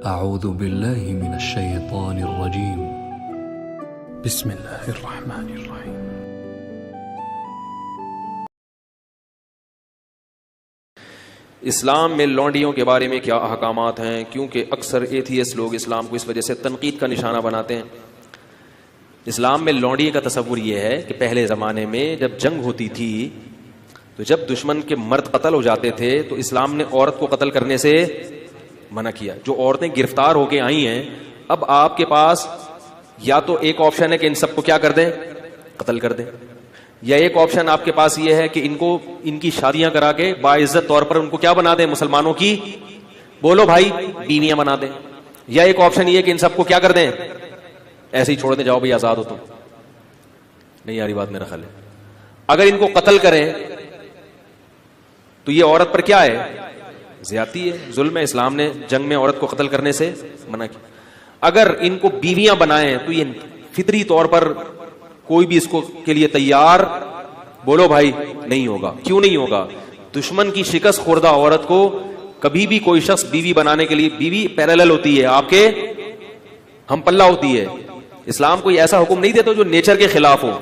اعوذ باللہ من الشیطان الرجیم بسم اللہ الرحمن الرحیم. اسلام میں لونڈیوں کے بارے میں کیا احکامات ہیں؟ کیونکہ اکثر ایتھیسٹ لوگ اسلام کو اس وجہ سے تنقید کا نشانہ بناتے ہیں. اسلام میں لونڈی کا تصور یہ ہے کہ پہلے زمانے میں جب جنگ ہوتی تھی تو جب دشمن کے مرد قتل ہو جاتے تھے تو اسلام نے عورت کو قتل کرنے سے منع کیا. جو عورتیں گرفتار ہو کے آئی ہیں اب آپ کے پاس یا تو ایک آپشن ہے کہ ان سب کو کیا کر دیں، قتل کر دیں، یا ایک آپشن آپ کے پاس یہ ہے کہ ان کی شادیاں کرا کے باعزت طور پر ان کو کیا بنا دیں، مسلمانوں کی بولو بھائی بیویاں بنا دیں. یا ایک آپشن یہ کہ ان سب کو کیا کر دیں، ایسے ہی چھوڑ دیں، جاؤ بھائی آزاد ہو. تم نہیں یاری بات میرا خیال ہے. اگر ان کو قتل کریں تو یہ عورت پر کیا ہے، زیادتی ہے، ظلم ہے. اسلام نے جنگ میں عورت کو قتل کرنے سے منع کیا. اگر ان کو بیویاں بنائیں تو یہ فطری طور پر کوئی بھی اس کو کے لیے تیار بولو بھائی نہیں ہوگا. کیوں نہیں ہوگا؟ دشمن کی شکست خوردہ عورت کو کبھی بھی کوئی شخص بیوی بنانے کے لیے، بیوی پیرالل ہوتی ہے، آپ کے ہم پلہ ہوتی ہے. اسلام کوئی ایسا حکم نہیں دیتا جو نیچر کے خلاف ہو.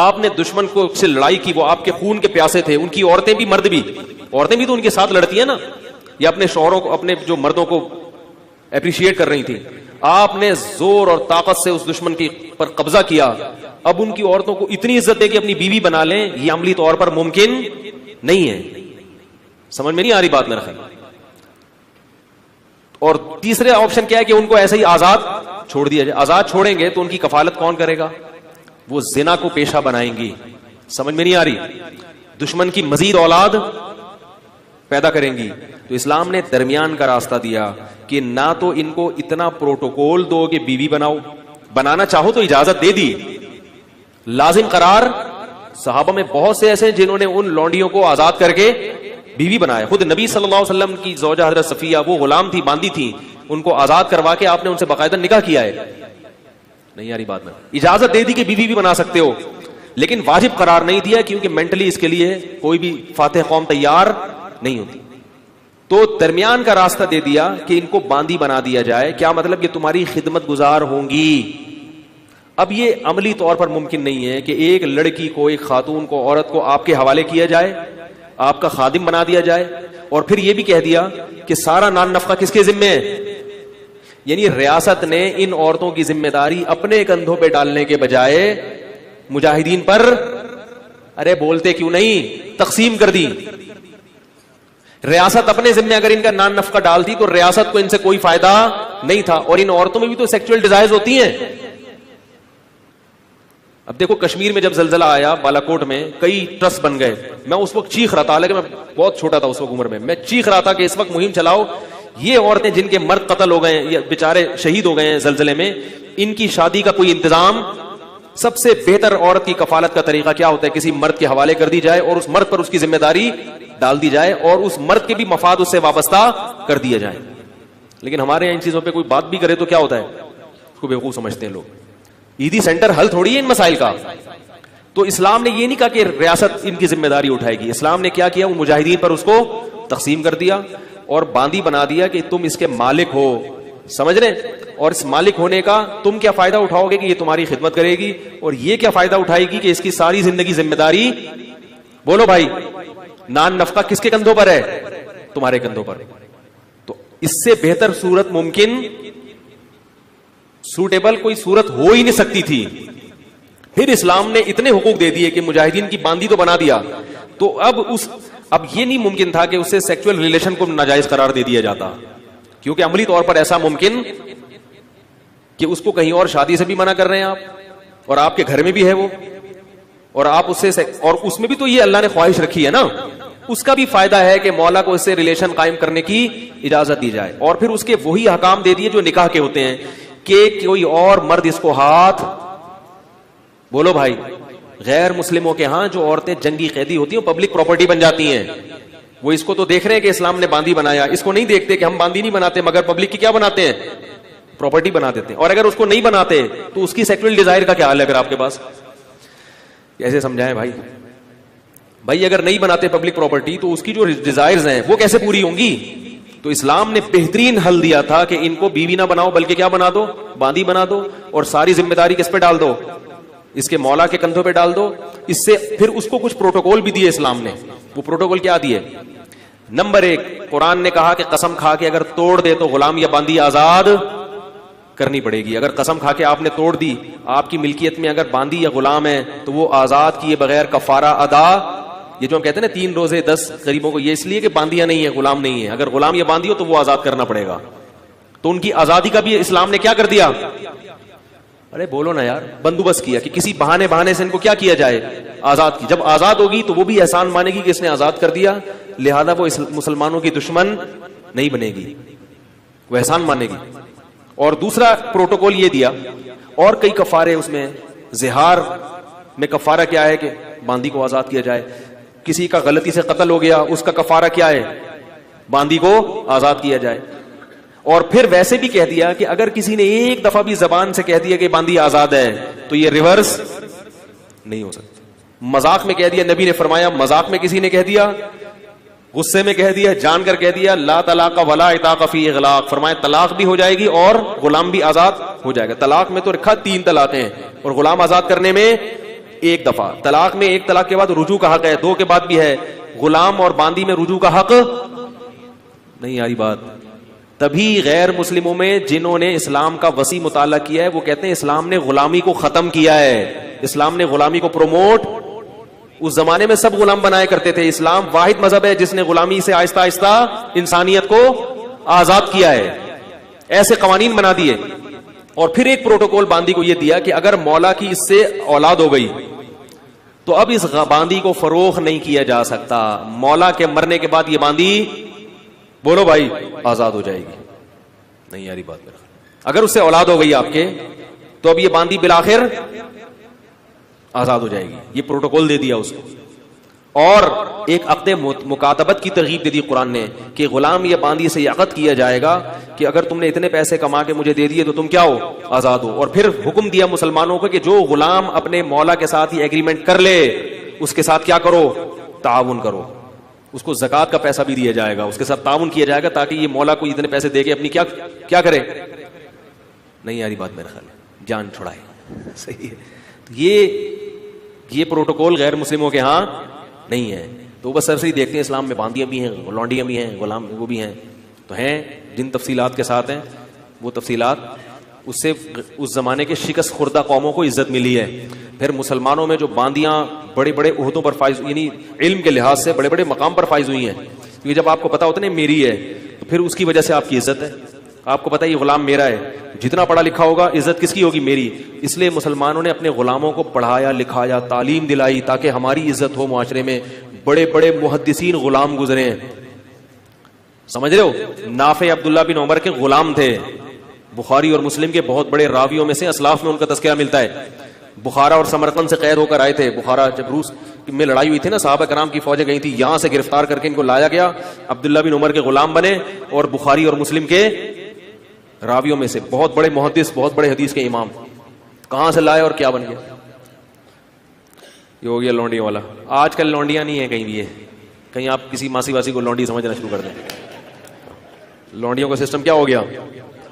آپ نے دشمن کو سے لڑائی کی، وہ آپ کے خون کے پیاسے تھے، ان کی عورتیں بھی مرد بھی، عورتیں بھی تو ان کے ساتھ لڑتی ہیں نا، یا اپنے شوہروں کو، اپنے جو مردوں کو اپریشیٹ کر رہی تھی. آپ نے زور اور طاقت سے اس دشمن کی پر قبضہ کیا. اب ان کی عورتوں کو اتنی عزت دے کہ اپنی بیوی بنا لیں، یہ عملی طور پر ممکن نہیں ہے. سمجھ میں نہیں آ رہی بات میرا خیال. اور تیسرے آپشن کیا ہے کہ ان کو ایسے ہی آزاد چھوڑ دیا جائے. آزاد چھوڑیں گے تو ان کی کفالت کون کرے گا؟ وہ زنا کو پیشہ بنائیں گی. سمجھ میں نہیں آ رہی. دشمن کی مزید اولاد پیدا کریں گی. تو اسلام نے درمیان کا راستہ دیا کہ نہ تو ان کو اتنا پروٹوکول دو کہ بیوی بناؤ، بنانا چاہو تو اجازت دے دی، لازم قرار. صحابہ میں بہت سے ایسے جنہوں نے ان لونڈیوں کو آزاد کر کے بیوی بنایا. خود نبی صلی اللہ علیہ وسلم کی زوجہ حضرت صفیہ، وہ غلام تھی، باندی تھی، ان کو آزاد کروا کے آپ نے ان سے باقاعدہ نکاح کیا ہے. نہیں یاری بات میں اجازت دے دی کہ بیوی بھی بنا سکتے ہو، لیکن واجب قرار نہیں دیا کیونکہ مینٹلی اس کے لیے کوئی بھی فاتح قوم تیار نہیں ہوتی. تو درمیان کا راستہ دے دیا کہ ان کو باندی بنا دیا جائے. کیا مطلب کہ تمہاری خدمت گزار ہوں گی. اب یہ عملی طور پر ممکن نہیں ہے کہ ایک لڑکی کو، ایک خاتون کو، عورت کو آپ کے حوالے کیا جائے، آپ کا خادم بنا دیا جائے، اور پھر یہ بھی کہہ دیا کہ سارا نان نفقہ کس کے ذمہ ہے. یعنی ریاست نے ان عورتوں کی ذمہ داری اپنے کندھوں پہ ڈالنے کے بجائے مجاہدین پر، ارے بولتے کیوں نہیں، تقسیم کر دی. ریاست اپنے ذمہ اگر ان کا نان نفقہ ڈالتی تو ریاست کو ان سے کوئی فائدہ نہیں تھا. اور ان عورتوں میں بھی تو سیکچوئل ڈیزائرز ہوتی ہیں. اب دیکھو کشمیر میں جب زلزلہ آیا بالا کوٹ میں، کئی ٹرسٹ بن گئے. میں اس وقت چیخ رہا تھا، حالانکہ میں بہت چھوٹا تھا اس وقت عمر میں چیخ رہا تھا کہ اس وقت مہم چلاؤ، یہ عورتیں جن کے مرد قتل ہو گئے یا بیچارے شہید ہو گئے ہیں زلزلے میں، ان کی شادی کا کوئی انتظام. سب سے بہتر عورت کی کفالت کا طریقہ کیا ہوتا ہے؟ کسی مرد کے حوالے کر دی جائے اور اس مرد پر اس کی ذمہ داری ڈال دی جائے اور اس مرد کے بھی مفاد اس سے وابستہ کر دیا جائے. لیکن ہمارے یہاں ان چیزوں پہ کوئی بات بھی کرے تو کیا ہوتا ہے، اس کو بیوقوف سمجھتے ہیں لوگ. عیدی سینٹر حل تھوڑی ہے ان مسائل کا. تو اسلام نے یہ نہیں کہا کہ ریاست ان کی ذمہ داری اٹھائے گی. اسلام نے کیا کیا، وہ مجاہدین پر اس کو تقسیم کر دیا اور باندی بنا دیا کہ تم اس کے مالک ہو. سمجھ رہے؟ اور اس مالک ہونے کا تم کیا فائدہ اٹھاؤ گے کہ یہ تمہاری خدمت کرے گی، اور یہ کیا فائدہ اٹھائے گی کہ اس کی ساری زندگی ذمہ داری بولو بھائی نان نفقہ کس کے کندھوں پر ہے، تمہارے کندھوں پر. تو اس سے بہتر صورت ممکن سوٹیبل کوئی صورت ہو ہی نہیں سکتی تھی. پھر اسلام نے اتنے حقوق دے دیے کہ مجاہدین کی باندی تو بنا دیا. تو اب یہ نہیں ممکن تھا کہ اس سے سیکچوئل ریلیشن کو ناجائز قرار دے دیا جاتا، کیونکہ عملی طور پر ایسا ممکن کہ اس کو کہیں اور شادی سے بھی منع کر رہے ہیں آپ، اور آپ کے گھر میں بھی ہے وہ، اور آپ اس سے، اور اس میں بھی تو یہ اللہ نے خواہش رکھی ہے نا، اس کا بھی فائدہ ہے کہ مولا کو اس سے ریلیشن قائم کرنے کی اجازت دی جائے. اور پھر اس کے وہی احکام دے دیے جو نکاح کے ہوتے ہیں کہ کوئی اور مرد اس کو ہاتھ بولو بھائی. غیر مسلموں کے ہاں جو عورتیں جنگی قیدی ہوتی ہیں پبلک پراپرٹی بن جاتی ہیں. وہ اس کو تو دیکھ رہے ہیں کہ اسلام نے باندی بنایا، اس کو نہیں دیکھتے کہ ہم باندی نہیں بناتے مگر پبلک کی کیا بناتے ہیں، پراپرٹی بنا دیتے ہیں. اور اگر اس کو نہیں بناتے تو اس کی سیکچوئل ڈیزائر کا کیا حال ہے اگر آپ کے پاس؟ کیسے سمجھائیں بھائی اگر نہیں بناتے پبلک پراپرٹی تو اس کی جو ڈیزائرز ہیں وہ کیسے پوری ہوں گی؟ تو اسلام نے بہترین حل دیا تھا کہ ان کو بیوی نہ بناؤ بلکہ کیا بنا دو, باندی بنا دو, اور ساری ذمہ داری کس پہ ڈال دو, اس کے مولا کے کندھوں پہ ڈال دو. اس سے پھر اس کو کچھ پروٹوکول بھی دیے اسلام نے. وہ پروٹوکول کیا دیے؟ نمبر 1, قرآن نے کہا کہ قسم کھا کے اگر توڑ دے تو غلام یا باندی آزاد کرنی پڑے گی. اگر قسم کھا کے آپ نے توڑ دی, آپ کی ملکیت میں اگر باندی یا غلام ہے تو وہ آزاد کیے بغیر کفارہ ادا. یہ جو ہم کہتے ہیں نا 3 روزے 10 غریبوں کو, یہ اس لیے کہ باندیاں نہیں ہیں, غلام نہیں ہے. اگر غلام یا باندی ہو تو وہ آزاد کرنا پڑے گا. تو ان کی آزادی کا بھی اسلام نے کیا کر دیا؟ ارے بولو نا یار, بندوبست کیا کہ کسی بہانے سے ان کو کیا کیا جائے, آزاد کی. جب آزاد ہوگی تو وہ بھی احسان مانے گی کہ اس نے آزاد کر دیا, لہذا وہ مسلمانوں کی دشمن نہیں بنے گی, وہ احسان مانے گی. اور دوسرا پروٹوکول یہ دیا, اور کئی کفارے اس میں. زہار میں کفارہ کیا ہے کہ باندی کو آزاد کیا جائے. کسی کا غلطی سے قتل ہو گیا, اس کا کفارہ کیا ہے؟ باندی کو آزاد کیا جائے. اور پھر ویسے بھی کہہ دیا کہ اگر کسی نے ایک دفعہ بھی زبان سے کہہ دیا کہ باندی آزاد ہے تو یہ ریورس نہیں ہو سکتا. مذاق میں کہہ دیا, نبی نے فرمایا مذاق میں کسی نے کہہ دیا, غصے میں کہہ دیا, جان کر کہہ دیا, لا طلاق ولا عتاق فی اغلاق, فرمایا طلاق بھی ہو جائے گی اور غلام بھی آزاد ہو جائے گا. طلاق میں تو رکھا 3 طلاقیں ہیں, اور غلام آزاد کرنے میں 1 دفعہ. طلاق میں 1 طلاق کے بعد رجوع کا حق ہے, 2 کے بعد بھی ہے. غلام اور باندی میں رجوع کا حق نہیں. آ رہی بات؟ تبھی غیر مسلموں میں جنہوں نے اسلام کا وسیع مطالعہ کیا ہے وہ کہتے ہیں اسلام نے غلامی کو ختم کیا ہے, اسلام نے غلامی کو پروموٹ. اس زمانے میں سب غلام بنایا کرتے تھے, اسلام واحد مذہب ہے جس نے غلامی سے آہستہ آہستہ انسانیت کو آزاد کیا ہے. ایسے قوانین بنا دیے. اور پھر ایک پروٹوکول باندی کو یہ دیا کہ اگر مولا کی اس سے اولاد ہو گئی تو اب اس باندی کو فروخت نہیں کیا جا سکتا. مولا کے مرنے کے بعد یہ باندی, بولو بھائی, آزاد ہو جائے گی. نہیں یاری بات میرا. اگر اس سے اولاد ہو گئی آپ کے تو اب یہ باندی بالآخر آزاد ہو جائے گی. یہ پروٹوکول دے دیا اس کو. اور ایک عقد مکاتبت کی ترغیب دے دی قرآن نے کہ غلام یا باندی سے یہ عقد کیا جائے گا کہ اگر تم نے اتنے پیسے کما کے مجھے دے دیے تو تم کیا ہو, آزاد ہو. اور پھر حکم دیا مسلمانوں کو کہ جو غلام اپنے مولا کے ساتھ یہ ایگریمنٹ کر لے اس کے ساتھ کیا کرو, تعاون کرو. اس کو زکات کا پیسہ بھی دیا جائے گا, اس کے ساتھ تعاون کیا جائے گا تاکہ یہ مولا کو اتنے پیسے دے کے اپنی کیا کرے. نہیں یاری بات میرا خیال ہے, جان چھڑائے. صحیح ہے. یہ پروٹوکول غیر مسلموں کے ہاں نہیں ہے. تو بس سرسری دیکھتے ہیں اسلام میں باندیاں بھی ہیں, لونڈیاں بھی ہیں, غلام وہ بھی ہیں. تو ہیں جن تفصیلات کے ساتھ ہیں وہ تفصیلات, اس سے اس زمانے کے شکست خوردہ قوموں کو عزت ملی ہے. پھر مسلمانوں میں جو باندیاں بڑے بڑے عہدوں پر فائز, یعنی علم کے لحاظ سے بڑے بڑے مقام پر فائز ہوئی ہیں, کیونکہ جب آپ کو پتا ہوتا ہے میری ہے تو پھر اس کی وجہ سے آپ کی عزت ہے. آپ کو پتا ہے یہ غلام میرا ہے, جتنا پڑھا لکھا ہوگا عزت کس کی ہوگی, میری. اس لیے مسلمانوں نے اپنے غلاموں کو پڑھایا لکھایا, تعلیم دلائی تاکہ ہماری عزت ہو معاشرے میں. بڑے بڑے محدثین غلام گزرے ہیں, سمجھ رہے ہو. نافع عبداللہ بن عمر کے غلام تھے. بخاری اور مسلم کے بہت بڑے راویوں میں سے, اسلاف میں ان کا تذکرہ ملتا ہے. بخارا اور سمرقند سے قید ہو کر آئے تھے. بخارا جب روس میں لڑائی ہوئی تھی نا, صحابہ کرام کی فوجیں گئی تھی, یہاں سے گرفتار کر کے ان کو لایا گیا. عبداللہ بن عمر کے غلام بنے اور بخاری اور مسلم کے راویوں میں سے بہت بڑے محدث, بہت بڑے حدیث کے امام. کہاں سے لائے اور کیا بن گیا؟ یہ ہو گیا لونڈیوں والا. آج کل لونڈیاں نہیں ہیں کہیں بھی. کہیں آپ کسی ماسی واسی کو لونڈی سمجھنا شروع کر دیں. لونڈیوں کا سسٹم کیا ہو گیا.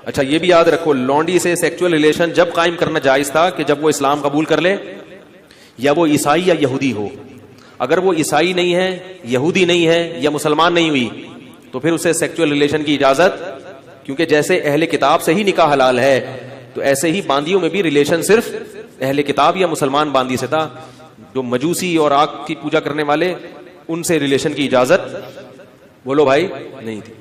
اچھا یہ بھی یاد رکھو, لونڈی سے سیکچوئل ریلیشن جب قائم کرنا جائز تھا کہ جب وہ اسلام قبول کر لے, یا وہ عیسائی یا یہودی ہو. اگر وہ عیسائی نہیں ہے, یہودی نہیں ہے, یا مسلمان نہیں ہوئی تو پھر اسے سیکچوئل ریلیشن کی اجازت, کیونکہ جیسے اہل کتاب سے ہی نکاح حلال ہے تو ایسے ہی باندیوں میں بھی ریلیشن صرف اہل کتاب یا مسلمان باندی سے تھا. جو مجوسی اور آگ کی پوجا کرنے والے, ان سے ریلیشن کی اجازت بولو بھائی نہیں تھی.